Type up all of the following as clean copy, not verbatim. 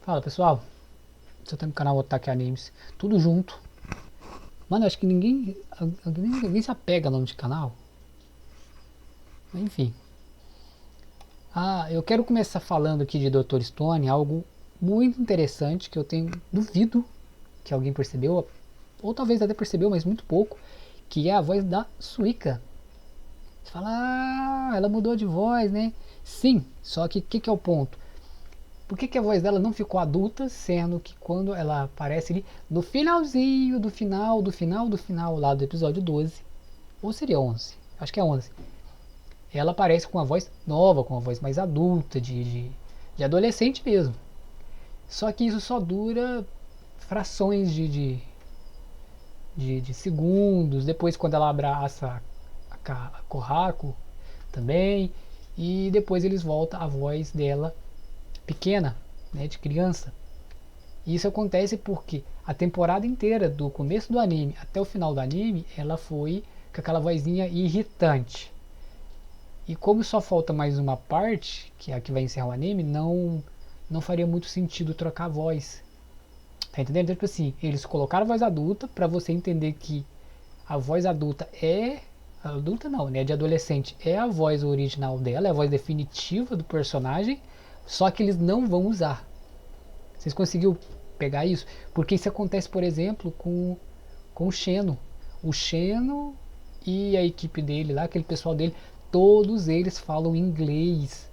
Fala pessoal, você tá no canal Otaku Animes, tudo junto. Mano, acho que ninguém se apega ao nome de canal. Enfim. Eu quero começar falando aqui de Dr. Stone, algo muito interessante que eu duvido que alguém percebeu, ou talvez até percebeu, mas muito pouco, que é a voz da Suika. Você fala, ela mudou de voz, né? Sim, só que o que é o ponto? Por que a voz dela não ficou adulta, sendo que quando ela aparece ali no finalzinho do final lá do episódio 12, ou seria 11, acho que é 11, ela aparece com uma voz nova, com uma voz mais adulta, de adolescente mesmo. Só que isso só dura frações de segundos, depois quando ela abraça a Kohako também, e depois eles voltam a voz dela pequena, né, de criança. E isso acontece porque a temporada inteira, do começo do anime até o final do anime, ela foi com aquela vozinha irritante. E como só falta mais uma parte, que é a que vai encerrar o anime, não faria muito sentido trocar a voz. Tá entendendo? Então, tipo assim, eles colocaram a voz adulta para você entender que a voz adulta é adulta não, né, de adolescente, é a voz original dela, é a voz definitiva do personagem, só que eles não vão usar. Vocês conseguiram pegar isso? Porque isso acontece, por exemplo, com o Xeno. O Xeno e a equipe dele lá, aquele pessoal dele, todos eles falam inglês.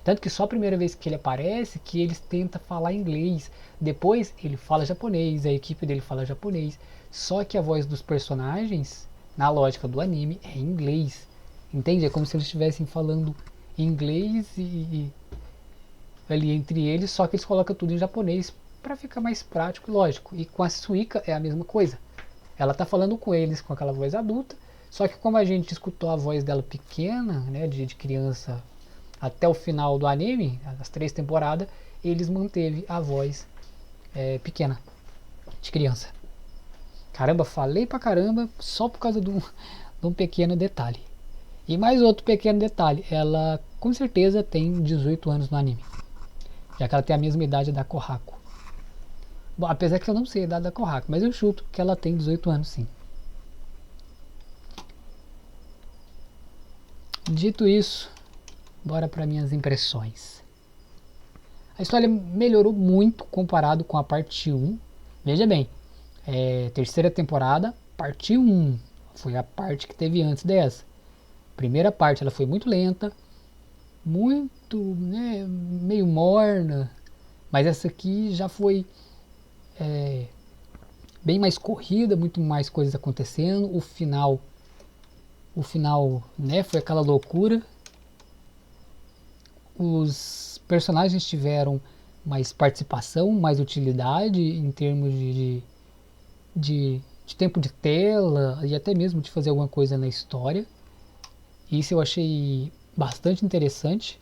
Tanto que só a primeira vez que ele aparece que eles tentam falar inglês. Depois ele fala japonês, a equipe dele fala japonês. Só que a voz dos personagens, na lógica do anime, é em inglês. Entende? É como se eles estivessem falando inglês e ali entre eles, só que eles colocam tudo em japonês para ficar mais prático e lógico. E com a Suika é a mesma coisa. Ela tá falando com eles com aquela voz adulta, só que como a gente escutou a voz dela pequena, né, de criança até o final do anime, as 3 temporadas, eles manteve a voz pequena, de criança. Caramba, falei pra caramba só por causa de um pequeno detalhe. E mais outro pequeno detalhe, ela com certeza tem 18 anos no anime, já que ela tem a mesma idade da Kohako. Bom, apesar que eu não sei a idade da Kohako, mas eu chuto que ela tem 18 anos sim. Dito isso, bora para minhas impressões. A história melhorou muito comparado com a parte 1. Veja bem, terceira temporada, parte 1. Foi a parte que teve antes dessa. Primeira parte ela foi muito lenta, muito, né, meio morna. Mas essa aqui já foi bem mais corrida, muito mais coisas acontecendo. O final, né, foi aquela loucura. Os personagens tiveram mais participação, mais utilidade em termos de tempo de tela e até mesmo de fazer alguma coisa na história. Isso eu achei bastante interessante,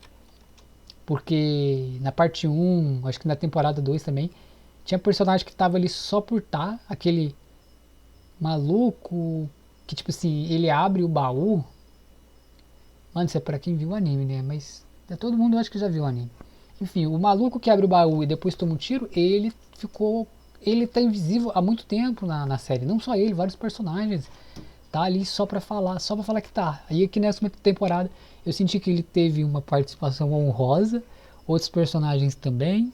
porque na parte 1, acho que na temporada 2 também, tinha personagem que tava ali só por estar, aquele maluco que tipo assim, ele abre o baú. Mano, isso é pra quem viu o anime, né? Mas todo mundo acho que já viu o anime. Enfim, o maluco que abre o baú e depois toma um tiro, ele tá invisível há muito tempo na série. Não só ele, vários personagens. Tá ali só pra falar que tá. Aí aqui nessa temporada eu senti que ele teve uma participação honrosa. Outros personagens também.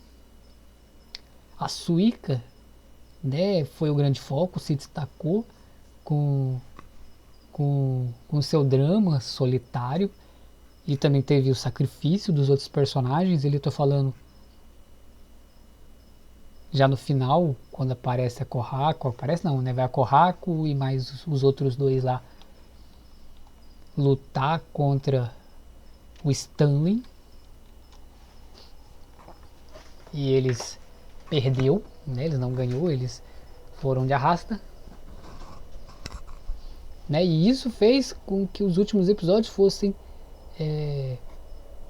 A Suika, né, foi o grande foco, se destacou com seu drama solitário. E também teve o sacrifício dos outros personagens. Ele tô falando já no final, quando aparece a Kohako, aparece não, né? Vai a Kohako e mais os outros dois lá lutar contra o Stanley. E eles perdeu, né? Eles não ganhou, eles foram de arrasta. Né? E isso fez com que os últimos episódios fossem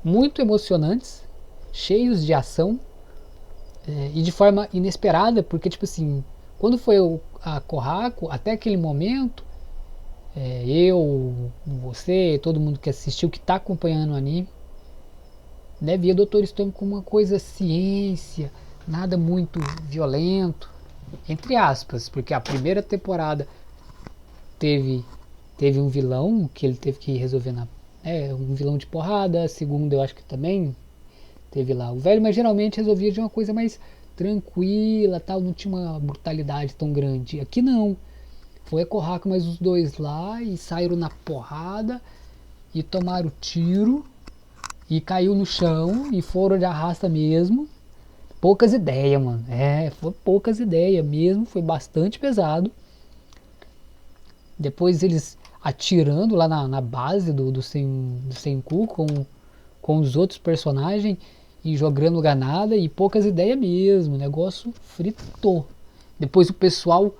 muito emocionantes, cheios de ação, e de forma inesperada, porque tipo assim, quando foi a Kohako, até aquele momento, eu, você, todo mundo que assistiu, que está acompanhando o anime, né, via Dr. Stone como uma coisa ciência, nada muito violento, entre aspas, porque a primeira temporada teve teve um vilão que ele teve que resolver um vilão de porrada, a segunda eu acho que também teve lá o velho, mas geralmente resolvia de uma coisa mais tranquila, tal, não tinha uma brutalidade tão grande. Aqui não. Foi a Kohaku mais os dois lá e saíram na porrada e tomaram tiro e caiu no chão e foram de arrasta mesmo. Poucas ideias, mano. Foi poucas ideias mesmo, foi bastante pesado. Depois eles atirando lá na base do Senku com os outros personagens e jogando granada e poucas ideias mesmo. O negócio fritou. Depois o pessoal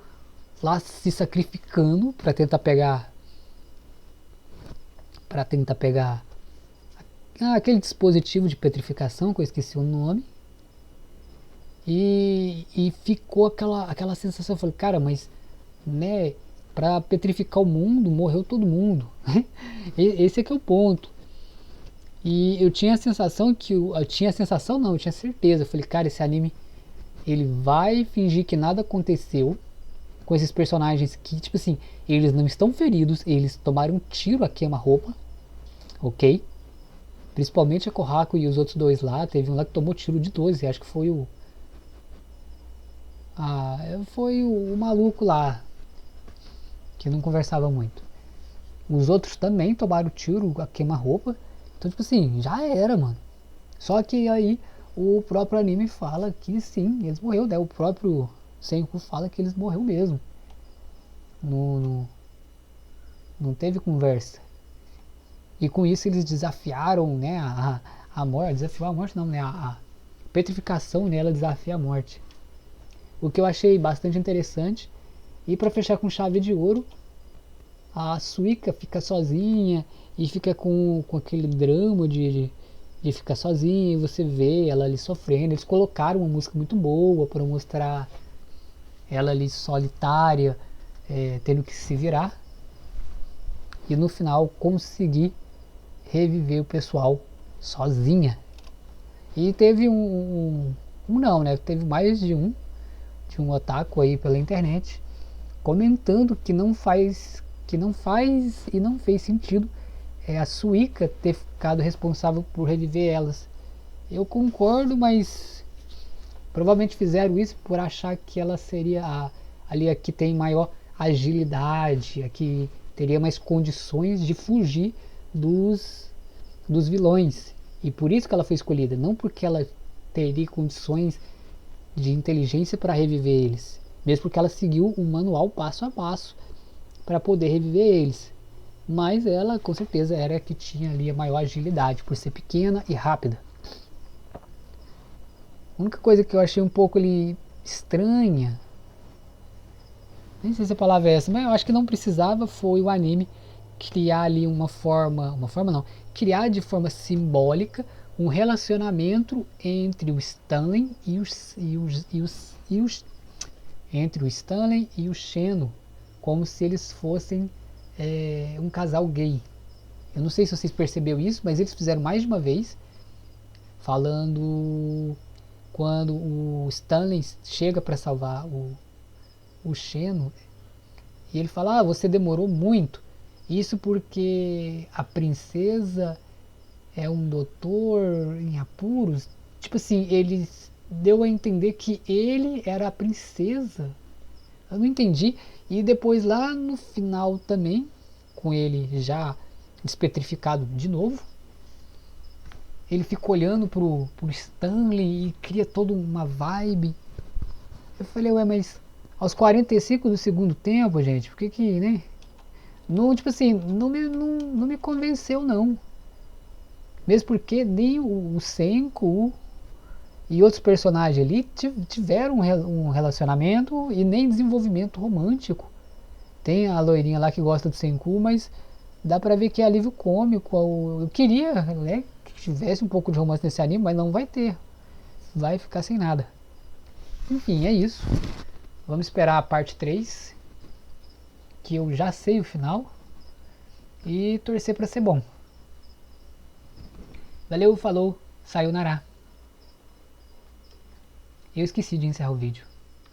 lá se sacrificando para tentar pegar aquele dispositivo de petrificação que eu esqueci o nome. E ficou aquela sensação, eu falei, cara, mas né, para petrificar o mundo, morreu todo mundo. Esse é que é o ponto. E eu tinha a sensação eu tinha a sensação não, eu tinha certeza, eu falei, cara, esse anime ele vai fingir que nada aconteceu com esses personagens que, tipo assim, eles não estão feridos, eles tomaram um tiro a queima-roupa, ok? Principalmente a Kohaku e os outros dois lá, teve um lá que tomou tiro de 12, acho que foi o maluco lá, que não conversava muito. Os outros também tomaram tiro a queima-roupa. Então, tipo assim, já era, mano. Só que aí o próprio anime fala que sim, eles morreram, né? O próprio Senku fala que eles morreram mesmo. Não, não teve conversa. E com isso eles desafiaram, né, a morte. Desafiou a morte não, né? A petrificação nela desafia a morte. O que eu achei bastante interessante. E para fechar com chave de ouro, a Suika fica sozinha e fica com aquele drama de ficar sozinha e você vê ela ali sofrendo. Eles colocaram uma música muito boa para mostrar ela ali solitária, tendo que se virar e no final conseguir reviver o pessoal sozinha. E teve não, né? Teve mais de um otaku aí pela internet comentando que não faz e não fez sentido a Suika ter ficado responsável por reviver elas. Eu concordo, mas provavelmente fizeram isso por achar que ela seria ali a que tem maior agilidade, a que teria mais condições de fugir dos vilões. E por isso que ela foi escolhida, não porque ela teria condições de inteligência para reviver eles, mesmo porque ela seguiu um manual passo a passo para poder reviver eles. Mas ela com certeza era a que tinha ali a maior agilidade, por ser pequena e rápida. A única coisa que eu achei um pouco ali estranha, nem sei se a palavra é essa, mas eu acho que não precisava, foi o anime criar ali uma forma não, criar de forma simbólica um relacionamento entre o Stanley entre o Stanley e o Sheno, como se eles fossem um casal gay. Eu não sei se vocês perceberam isso, mas eles fizeram mais de uma vez, falando quando o Stanley chega para salvar o Sheno, e ele fala, você demorou muito, isso porque a princesa é um doutor em apuros. Tipo assim, ele deu a entender que ele era a princesa. Eu não entendi. E depois lá no final também, com ele já despetrificado de novo, ele fica olhando pro Stanley e cria toda uma vibe. Eu falei, ué, mas aos 45 do segundo tempo, gente, por que, né? Não, tipo assim, não me convenceu não. Mesmo porque nem o Senku e outros personagens ali tiveram um relacionamento e nem desenvolvimento romântico. Tem a loirinha lá que gosta do Senku, mas dá pra ver que é alívio cômico. Eu queria, né, que tivesse um pouco de romance nesse anime, mas não vai ter. Vai ficar sem nada. Enfim, é isso. Vamos esperar a parte 3, que eu já sei o final, e torcer pra ser bom. Valeu, falou, sayonara. Eu esqueci de encerrar o vídeo.